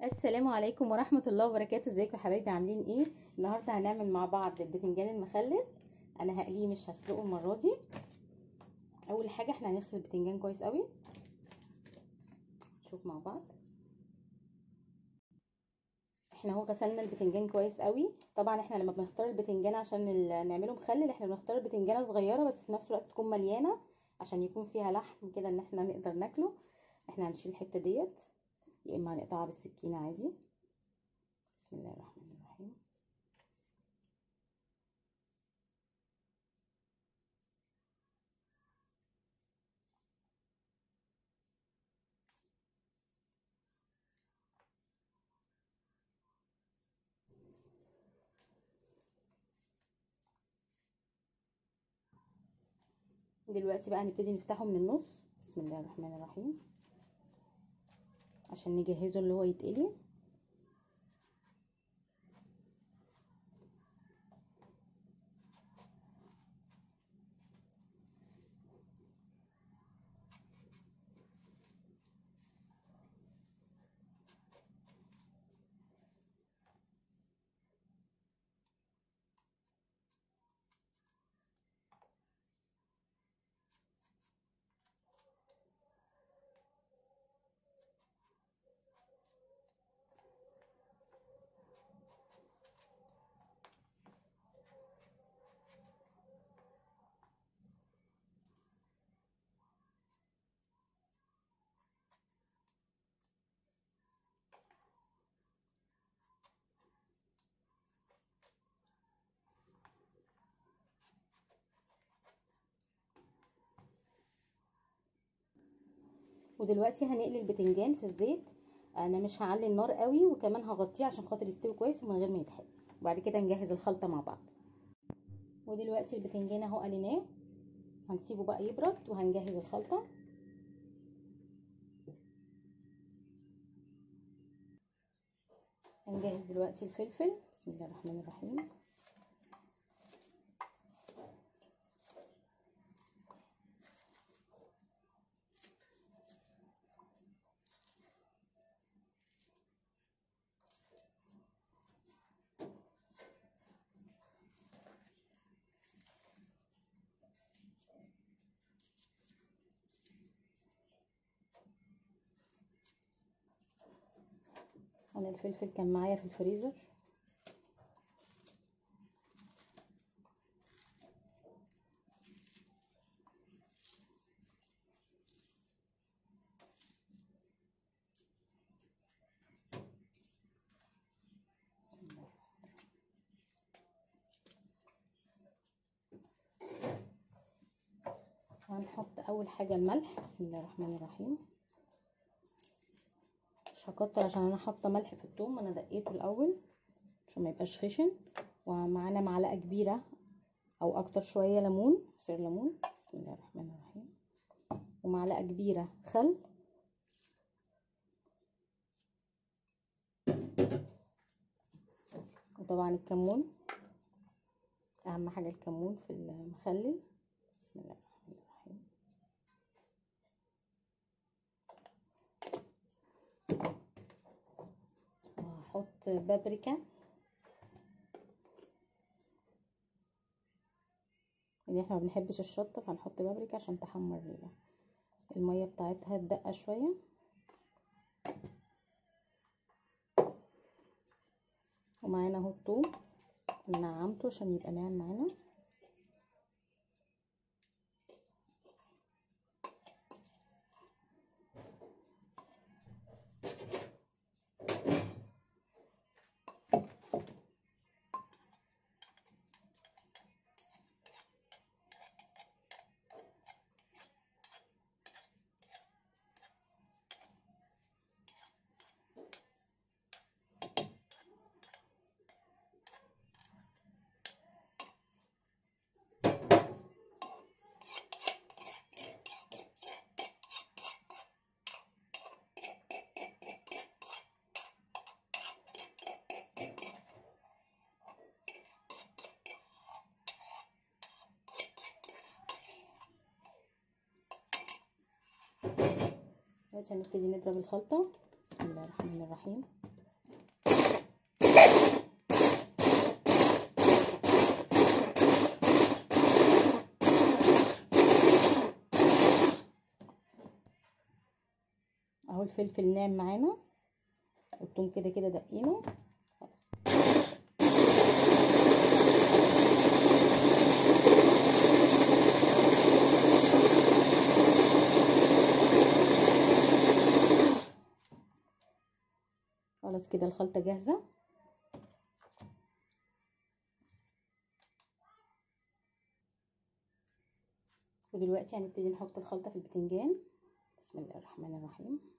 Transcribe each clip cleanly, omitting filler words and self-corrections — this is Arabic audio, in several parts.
السلام عليكم ورحمة الله وبركاته. ازيكم يا حبايبي، عاملين ايه؟ النهاردة هنعمل مع بعض البتنجان المخلل. انا هقليه مش هسلقه المرة دي. اول حاجة احنا هنغسل البتنجان كويس قوي. نشوف مع بعض. احنا اهو غسلنا البتنجان كويس قوي. طبعا احنا لما بنختار البتنجان عشان نعمله مخلل، احنا بنختار البتنجانة صغيرة بس في نفس الوقت تكون مليانة عشان يكون فيها لحم كده ان احنا نقدر ناكله. احنا هنشيل الحتة ديت، يا اما هنقطعها بالسكينة عادي. بسم الله الرحمن الرحيم. دلوقتي بقى هنبتدي نفتحه من النص. بسم الله الرحمن الرحيم عشان نجهزه اللي هو يتقلي. ودلوقتي هنقلي البتنجان في الزيت. انا مش هعلي النار قوي، وكمان هغطيه عشان خاطر يستوي كويس ومن غير ما يتحرق. وبعد كده نجهز الخلطه مع بعض. ودلوقتي البتنجان اهو قليناه، هنسيبه بقى يبرد وهنجهز الخلطه. هنجهز دلوقتي الفلفل. بسم الله الرحمن الرحيم. انا الفلفل كان معايا في الفريزر. بسم الله. هنحط اول حاجه الملح. بسم الله الرحمن الرحيم. مش هكتر عشان انا حاطه ملح في الثوم، انا دقيته الاول عشان ما يبقاش خشن. ومعانا معلقه كبيره او اكتر شويه ليمون، عصير ليمون. بسم الله الرحمن الرحيم. ومعلقه كبيره خل. وطبعا الكمون، اهم حاجه الكمون في المخلل. بسم الله الرحمن الرحيم. وهحط بابريكا، ان احنا ما بنحبش الشطه فهنحط بابريكا عشان تحمر الميه بتاعتها تدق شويه. ومعانا اهو الثوم، نعمته عشان يبقى ناعم معانا. دلوقتي هنبتدي نضرب الخلطة. بسم الله الرحمن الرحيم. والفلفل ناعم معانا، والثوم كده كده دقينه خلاص. خلاص كده الخلطة جاهزة. ودلوقتي هنبتدي نحط الخلطة في البتنجان. بسم الله الرحمن الرحيم.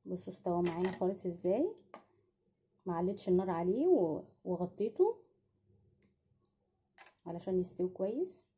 بصوا استوى معانا خالص ازاي، معلتش النار عليه وغطيته علشان يستوي كويس.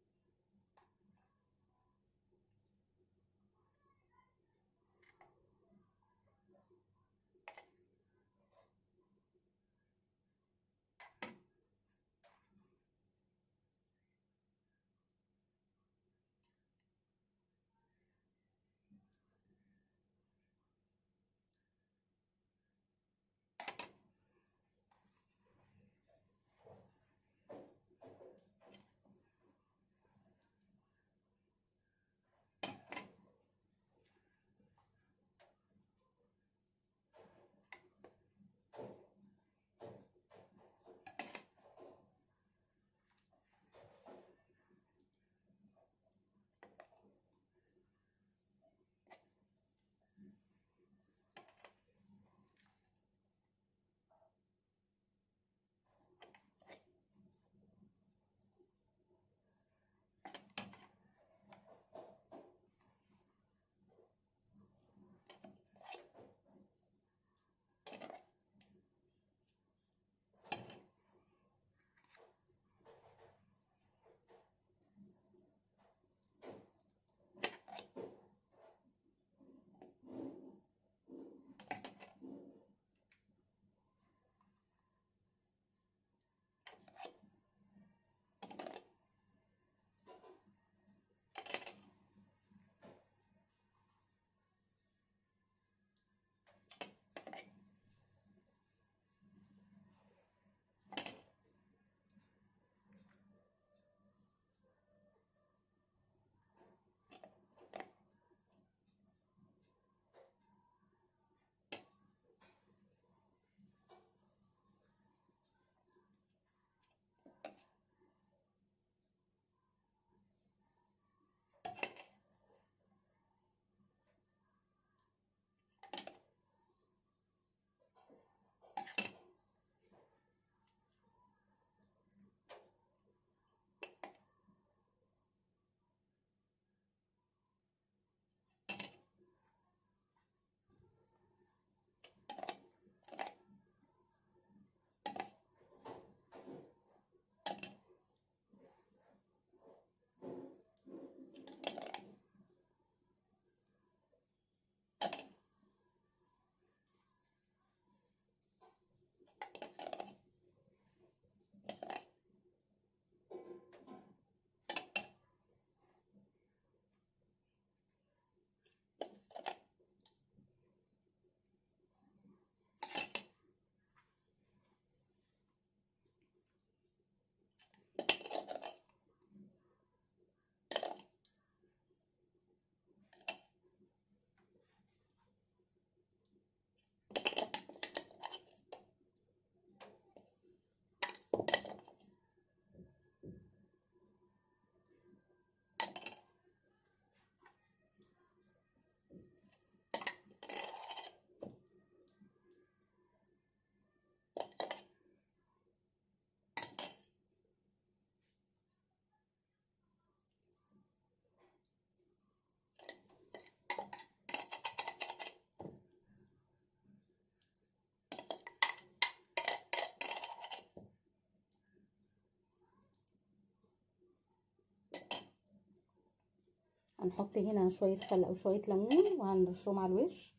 هنحط هنا شوية خل او شوية ليمون وهنرشهم على الوش.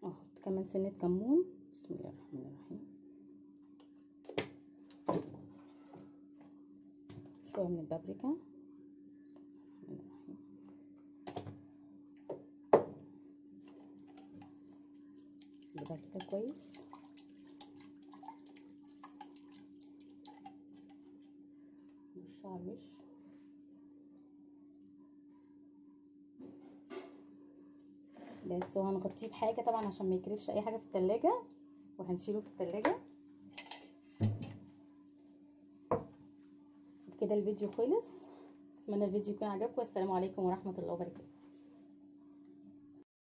احط كمان سنة كمون. بسم الله الرحمن الرحيم. شوية من البابريكا. بسم الله الرحمن الرحيم. نقلبها كده كويس. وش على الوش. بس وهنغطيه بحاجه طبعا عشان ما يكرفش اي حاجه في التلاجة، وهنشيله في التلاجة. كده الفيديو خلص. اتمنى الفيديو يكون عجبكم. والسلام عليكم ورحمه الله وبركاته.